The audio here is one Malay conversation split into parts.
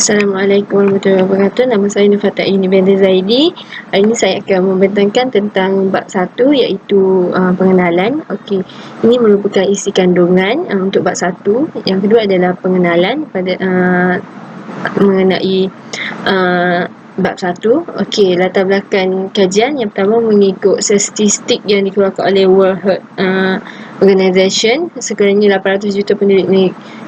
Assalamualaikum warahmatullahi wabarakatuh. Nama saya Nurfatai Binti Zaidi. Hari ini saya akan membentangkan tentang bab 1 iaitu pengenalan. Okey, ini merupakan isi kandungan untuk bab 1. Yang kedua adalah pengenalan pada mengenai bab 1. Okey, latar belakang kajian yang pertama mengikut statistik yang dikeluarkan oleh World Health Organization, sekiranya 800 juta penduduk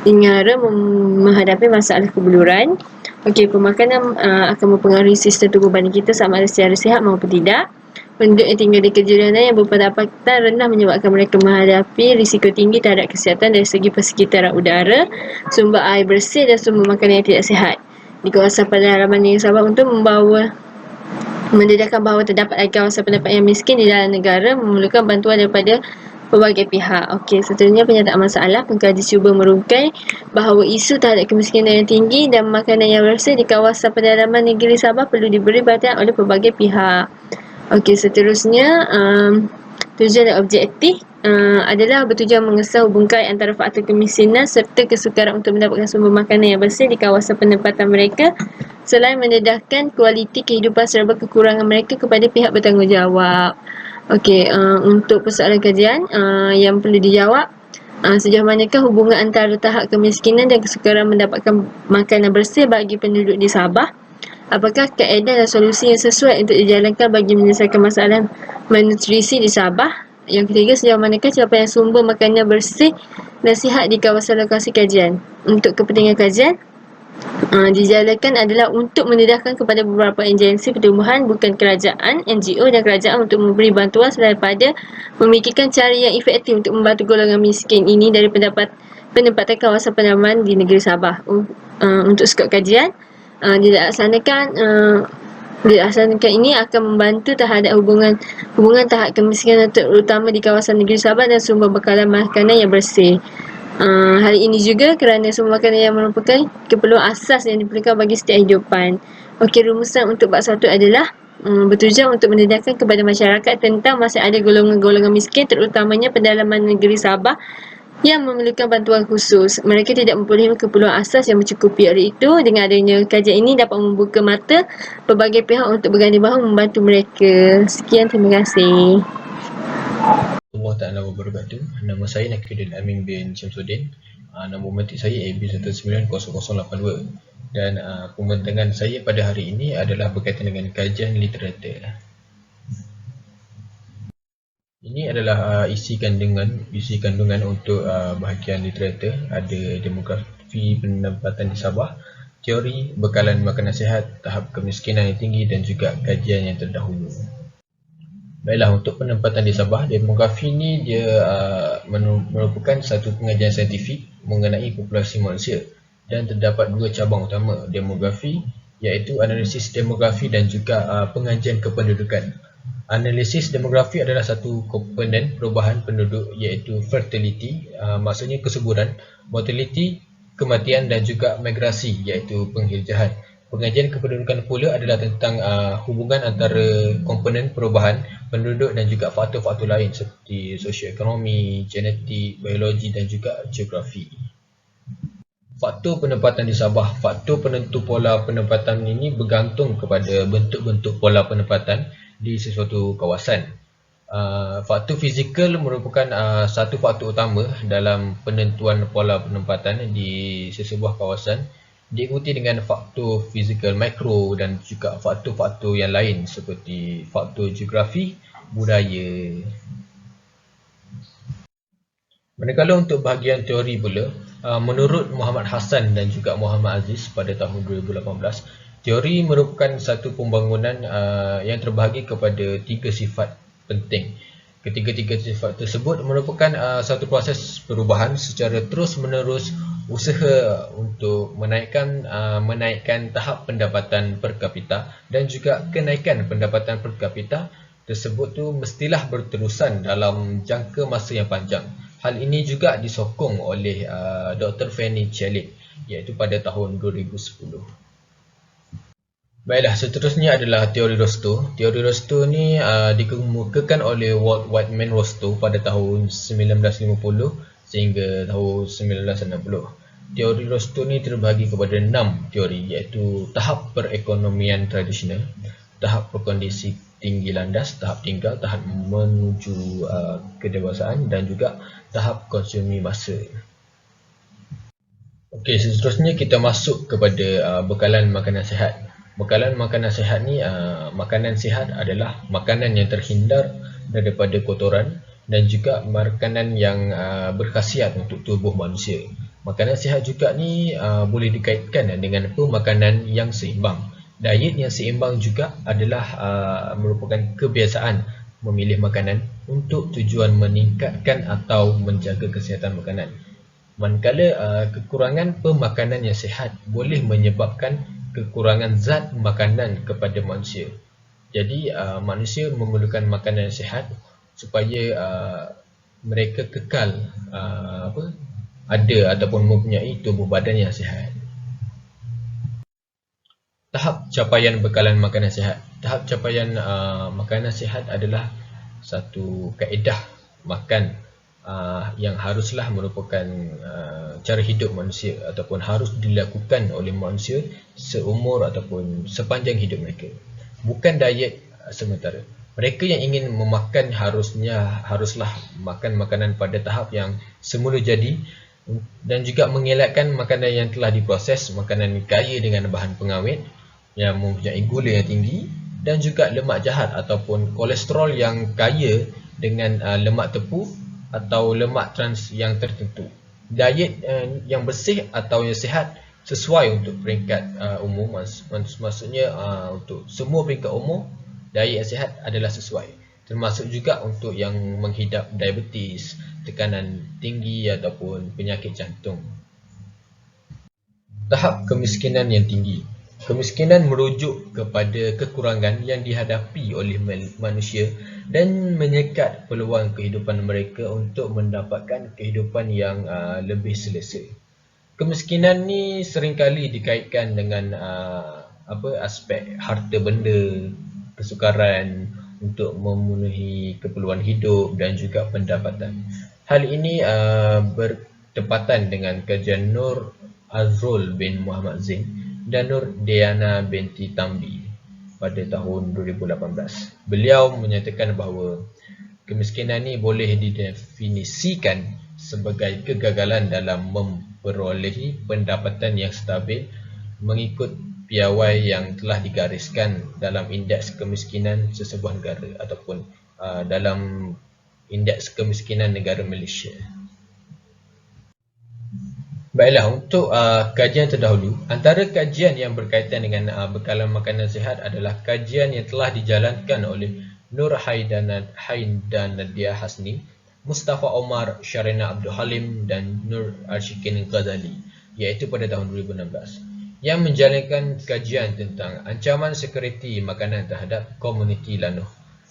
negara menghadapi masalah kebuluran. Okey, pemakanan akan mempengaruhi sistem tubuh badan kita sama ada secara sihat maupun tidak. Penduduk yang tinggal di kejiranan yang berpendapatan rendah menyebabkan mereka menghadapi risiko tinggi terhadap kesihatan dari segi persekitaran udara, sumber air bersih dan sumber makanan yang tidak sihat. Di kawasan pedalaman negeri Sabah untuk mendedahkan bahawa terdapat kawasan pendapatan yang miskin di dalam negara memerlukan bantuan daripada pelbagai pihak. Okey, seterusnya penyataan masalah. Pengkaji cuba merungkai bahawa isu terhadap kemiskinan yang tinggi dan makanan yang bersih di kawasan pedalaman negeri Sabah perlu diberi perhatian oleh pelbagai pihak. Okey, seterusnya tujuan dan objektif adalah bertujuan mengesah hubungkai antara faktor kemiskinan serta kesukaran untuk mendapatkan sumber makanan yang bersih di kawasan penempatan mereka, selain mendedahkan kualiti kehidupan serba kekurangan mereka kepada pihak bertanggungjawab. Okey, untuk persoalan kajian yang perlu dijawab, sejauh manakah hubungan antara tahap kemiskinan dan kesukaran mendapatkan makanan bersih bagi penduduk di Sabah? Apakah kaedah dan solusi yang sesuai untuk dijalankan bagi menyelesaikan masalah malnutrisi di Sabah? Yang ketiga, sejauh manakah capaian sumber makanan bersih dan sihat di kawasan lokasi kajian? Untuk kepentingan kajian, dijalankan adalah untuk mendedahkan kepada beberapa agensi pertumbuhan bukan kerajaan, NGO dan kerajaan untuk memberi bantuan selain pada memikirkan cara yang efektif untuk membantu golongan miskin ini dari penempatan kawasan pedalaman di negeri Sabah. Untuk skop kajian, dilaksanakan ini akan membantu terhadap hubungan tahap kemiskinan terutama di kawasan negeri Sabah dan sumber bekalan makanan yang bersih. Hal ini juga kerana sumber makanan yang merupakan keperluan asas yang diperlukan bagi setiap kehidupan. Okey, rumusan untuk bab 1 adalah bertujuan untuk mendedahkan kepada masyarakat tentang masih ada golongan-golongan miskin terutamanya pedalaman negeri Sabah yang memerlukan bantuan khusus. Mereka tidak mempunyai keperluan asas yang mencukupi. Oleh itu, dengan adanya kajian ini dapat membuka mata pelbagai pihak untuk berganding bahu membantu mereka. Sekian, terima kasih. Allah Ta'ala wabarakatuh. Nama saya Nakiuddin Amin bin Syamsuddin. Nama mantik saya AB190082. Dan pembentangan saya pada hari ini adalah berkaitan dengan kajian literatur. Ini adalah isi kandungan untuk bahagian literatur. Ada demografi penempatan di Sabah, teori bekalan makanan sihat, tahap kemiskinan yang tinggi dan juga kajian yang terdahulu. Baiklah, untuk penempatan di Sabah, demografi ini dia merupakan satu pengajian saintifik mengenai populasi manusia dan terdapat dua cabang utama demografi, iaitu analisis demografi dan juga pengajian kependudukan. Analisis demografi adalah satu komponen perubahan penduduk iaitu fertility, maksudnya kesuburan, mortality, kematian dan juga migrasi iaitu penghijrahan. Pengajian kependudukan pula adalah tentang hubungan antara komponen perubahan penduduk dan juga faktor-faktor lain seperti sosioekonomi, genetik, biologi dan juga geografi. Faktor penempatan di Sabah. Faktor penentu pola penempatan ini bergantung kepada bentuk-bentuk pola penempatan di sesuatu kawasan. Faktor fizikal merupakan satu faktor utama dalam penentuan pola penempatan di sesebuah kawasan, diikuti dengan faktor fizikal mikro dan juga faktor-faktor yang lain seperti faktor geografi, budaya. Manakala untuk bahagian teori pula, menurut Muhammad Hassan dan juga Muhammad Aziz pada tahun 2018, teori merupakan satu pembangunan yang terbahagi kepada tiga sifat penting. Ketiga-tiga sifat tersebut merupakan satu proses perubahan secara terus-menerus, usaha untuk menaikkan tahap pendapatan per kapita dan juga kenaikan pendapatan per kapita tersebut tu mestilah berterusan dalam jangka masa yang panjang. Hal ini juga disokong oleh Dr. Fanny Chelip iaitu pada tahun 2010. Baiklah, seterusnya adalah teori Rostow. Teori Rostow ni dikemukakan oleh Walt Whitman Rostow pada tahun 1950 sehingga tahun 1960. Teori Rostow ni terbahagi kepada 6 teori, iaitu tahap perekonomian tradisional, tahap berkondisi tinggi landas, tahap tinggal, tahap menuju kedewasaan dan juga tahap konsumsi masa. Okey, seterusnya kita masuk kepada bekalan makanan sihat. Bekalan makanan sihat ni, makanan sihat adalah makanan yang terhindar daripada kotoran dan juga makanan yang berkhasiat untuk tubuh manusia. Makanan sihat juga ni boleh dikaitkan dengan pemakanan yang seimbang. Diet yang seimbang juga adalah merupakan kebiasaan memilih makanan untuk tujuan meningkatkan atau menjaga kesihatan makanan. Manakala kekurangan pemakanan yang sihat boleh menyebabkan kekurangan zat makanan kepada manusia. Jadi manusia memerlukan makanan yang sihat supaya mereka kekal ada ataupun mempunyai tubuh badan yang sihat. Tahap capaian bekalan makanan sihat. Tahap capaian makanan sihat adalah satu kaedah makan yang haruslah merupakan cara hidup manusia ataupun harus dilakukan oleh manusia seumur ataupun sepanjang hidup mereka. Bukan diet sementara. Mereka yang ingin memakan haruslah makan makanan pada tahap yang semula jadi dan juga mengelakkan makanan yang telah diproses, makanan kaya dengan bahan pengawet yang mempunyai gula yang tinggi dan juga lemak jahat ataupun kolesterol yang kaya dengan lemak tepu atau lemak trans yang tertentu. Diet yang bersih atau yang sihat sesuai untuk peringkat umum, maksudnya untuk semua peringkat umum, diet yang sihat adalah sesuai. Termasuk juga untuk yang menghidap diabetes, tekanan tinggi ataupun penyakit jantung. Tahap kemiskinan yang tinggi. Kemiskinan merujuk kepada kekurangan yang dihadapi oleh manusia dan menyekat peluang kehidupan mereka untuk mendapatkan kehidupan yang lebih selesa. Kemiskinan ni seringkali dikaitkan dengan aspek harta benda, kesukaran untuk memenuhi keperluan hidup dan juga pendapatan. Hal ini bertepatan dengan kajian Nur Azrul bin Muhammad Zain dan Nur Diana binti Tambi pada tahun 2018. Beliau menyatakan bahawa kemiskinan ini boleh didefinisikan sebagai kegagalan dalam memperolehi pendapatan yang stabil mengikut piawai yang telah digariskan dalam indeks kemiskinan sesebuah negara ataupun dalam indeks kemiskinan negara Malaysia. Baiklah, untuk kajian terdahulu, antara kajian yang berkaitan dengan bekalan makanan sihat adalah kajian yang telah dijalankan oleh Nur Haidanadia Hasni, Mustafa Omar, Sharina Abdul Halim dan Nur Arshikin Ghazali, iaitu pada tahun 2016. Yang menjalankan kajian tentang ancaman sekuriti makanan terhadap komuniti Lanuh.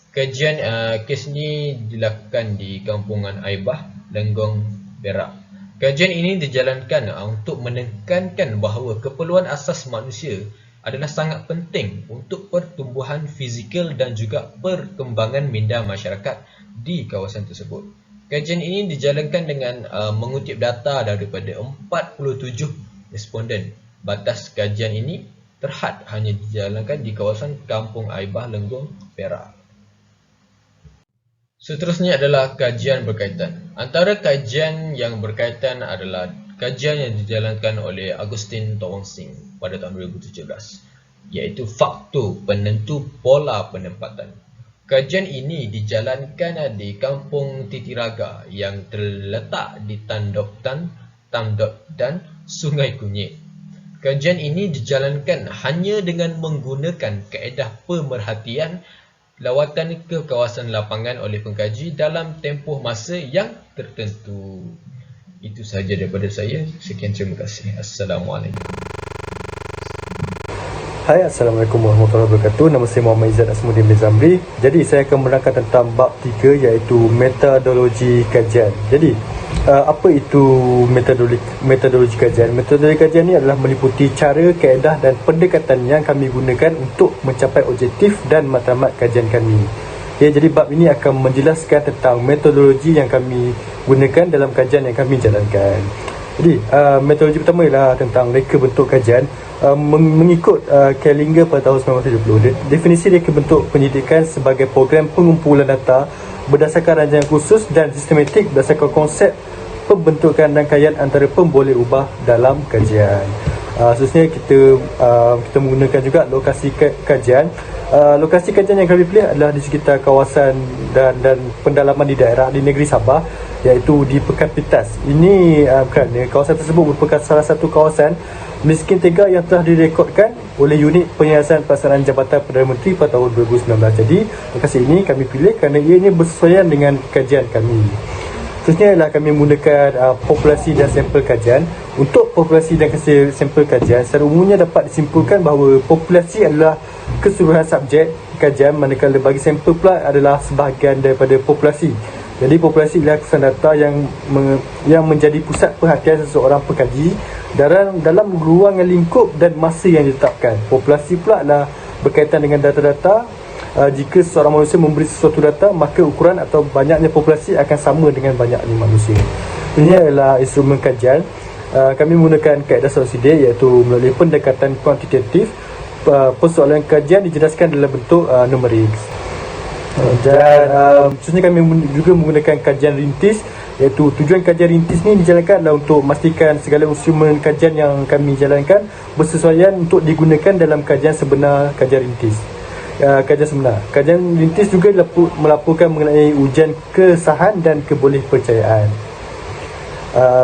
Kajian kes ini dilakukan di Kampungan Aibah, Lenggong, Perak. Kajian ini dijalankan untuk menekankan bahawa keperluan asas manusia adalah sangat penting untuk pertumbuhan fizikal dan juga perkembangan minda masyarakat di kawasan tersebut. Kajian ini dijalankan dengan mengutip data daripada 47 responden. Batas kajian ini terhad hanya dijalankan di kawasan Kampung Aibah, Lenggong, Perak. Seterusnya adalah kajian berkaitan. Antara kajian yang berkaitan adalah kajian yang dijalankan oleh Agustin Tawangsing pada tahun 2017, iaitu faktor penentu pola penempatan. Kajian ini dijalankan di Kampung Titiraga yang terletak di Tandoktan, Tamdot dan Sungai Kunyit. Kajian ini dijalankan hanya dengan menggunakan kaedah pemerhatian lawatan ke kawasan lapangan oleh pengkaji dalam tempoh masa yang tertentu. Itu sahaja daripada saya. Sekian, terima kasih. Assalamualaikum. Hai, Assalamualaikum warahmatullahi wabarakatuh. Nama saya Muhammad Izzat Asmuddin bin Zamri. Jadi saya akan menerangkan tentang bab 3, iaitu metodologi kajian. Jadi apa itu metodologi kajian? Metodologi kajian ini adalah meliputi cara, kaedah dan pendekatan yang kami gunakan untuk mencapai objektif dan matlamat kajian kami. Okay, jadi bab ini akan menjelaskan tentang metodologi yang kami gunakan dalam kajian yang kami jalankan. Jadi metodologi pertama ialah tentang reka bentuk kajian. Mengikut Calinger pada tahun 1970, definisi reka bentuk penyidikan sebagai program pengumpulan data berdasarkan rancangan khusus dan sistematik berdasarkan konsep pembentukan rangkaian antara pemboleh ubah dalam kajian. Khususnya kita menggunakan juga lokasi kajian. Lokasi kajian yang kami pilih adalah di sekitar kawasan dan pendalaman di daerah di negeri Sabah, iaitu di Pekan Pitas. Ini kerana kawasan tersebut merupakan salah satu kawasan miskin tega yang telah direkodkan oleh unit penyiasan pelaksanaan Jabatan Perdana Menteri pada tahun 2019. Jadi lokasi ini kami pilih kerana ianya bersesuaian dengan kajian kami. Seterusnya ialah kami menggunakan populasi dan sampel kajian. Untuk populasi dan sampel kajian, secara umumnya dapat disimpulkan bahawa populasi adalah keseluruhan subjek kajian, manakala bagi sampel pula adalah sebahagian daripada populasi. Jadi populasi adalah kesan data yang menjadi pusat perhatian seseorang pengkaji dalam ruangan lingkup dan masa yang ditetapkan. Populasi pula adalah berkaitan dengan data-data. Jika seseorang manusia memberi sesuatu data, maka ukuran atau banyaknya populasi akan sama dengan banyaknya manusia. Ini adalah instrumen kajian. Kami menggunakan kaedah SOSIDEK, iaitu melalui pendekatan kuantitatif. Persoalan kajian dijelaskan dalam bentuk numerik. Dan khususnya kami juga menggunakan kajian rintis, iaitu tujuan kajian rintis ni dijalankan adalah untuk memastikan segala instrumen kajian yang kami jalankan bersesuaian untuk digunakan dalam kajian sebenar kajian rintis. Kajian sebenar. Kajian rintis juga melaporkan mengenai ujian kesahan dan kebolehpercayaan.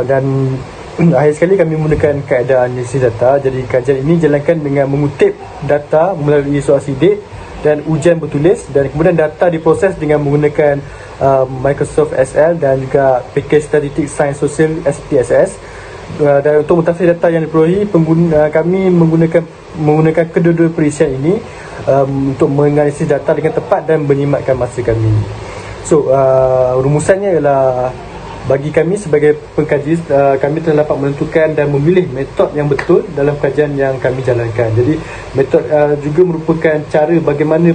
Dan akhir sekali kami menggunakan kaedah analisis data. Jadi kajian ini dijalankan dengan mengutip data melalui soal sidik dan ujian bertulis, dan kemudian data diproses dengan menggunakan Microsoft SL dan juga Package Statistik Sains Sosial SPSS. Dan untuk mentafsir data yang diperolehi, kami menggunakan kedua-dua perisian ini untuk menganalisis data dengan tepat dan menyimatkan masa kami. So rumusannya ialah, bagi kami sebagai pengkaji, kami telah dapat menentukan dan memilih metod yang betul dalam kajian yang kami jalankan. Jadi metod juga merupakan cara bagaimana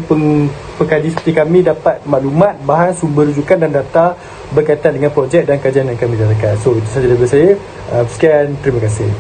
pengkaji seperti kami dapat maklumat, bahan, sumber rujukan dan data berkaitan dengan projek dan kajian yang kami jalankan. So itu sahaja daripada saya. Sekian, terima kasih.